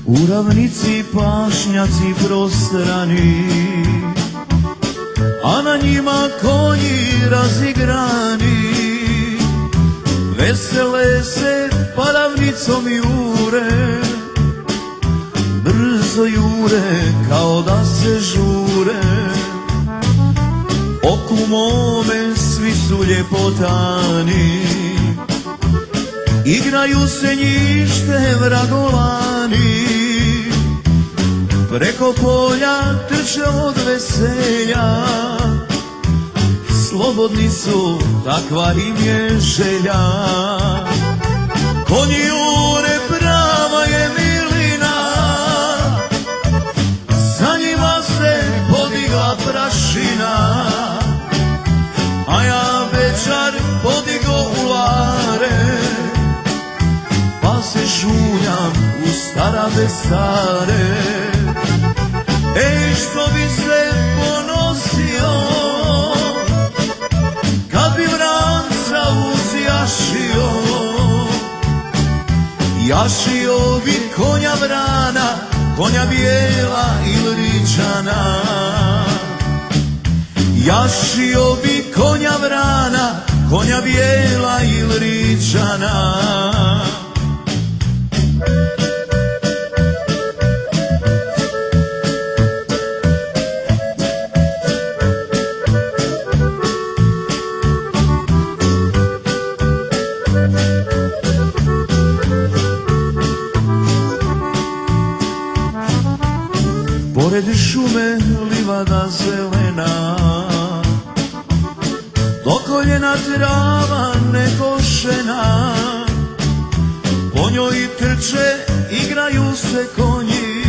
U ravnici pašnjaci prostrani, a na njima konji razigrani, vesele se paravnicom jure, brzo jure kao da se žure. Oku mome svi su ljepotani, igraju se njište vragolani, preko polja trče od veselja, slobodni su, takva im je želja. Konji jure, prava je milina, za njima se podigla prašina, a ja večar podigo ulare, pa se žuljam u starave stare. Ej, što bi se ponosio kad bi vranca uzjašio, jašio bi konja vrana, konja bijela ili ričana. Jašio bi konja vrana, konja bijela ili ričana. Pored šume livada zelena, do koljena trava nekošena, po njoj trče, igraju se konji.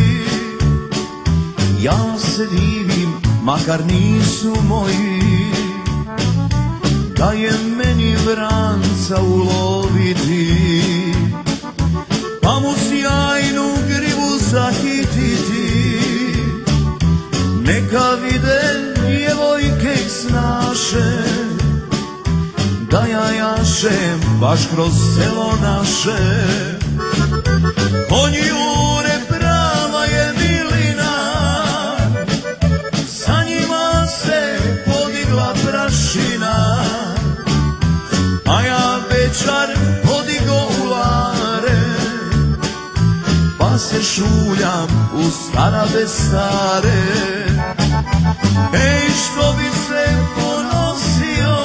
Ja se divim, makar nisu moji, da je meni vranca uloviti, pa mu sjajnu grivu zahititi. Neka vide djevojke snaše, da ja jašem baš kroz selo naše. Konji jure, prava je milina, za njima se podigla prašina, a ja večar podigo ulare, pa se šuljam u starave stare. Ej, što bi se ponosio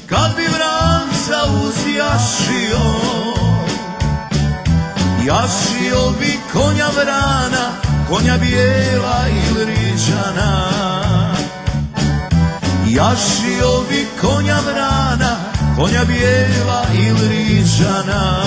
kad bi vranca uzjašio, jašio bi konja vrana, konja bijela ili ričana. Jašio bi konja vrana, konja bijela ili ričana.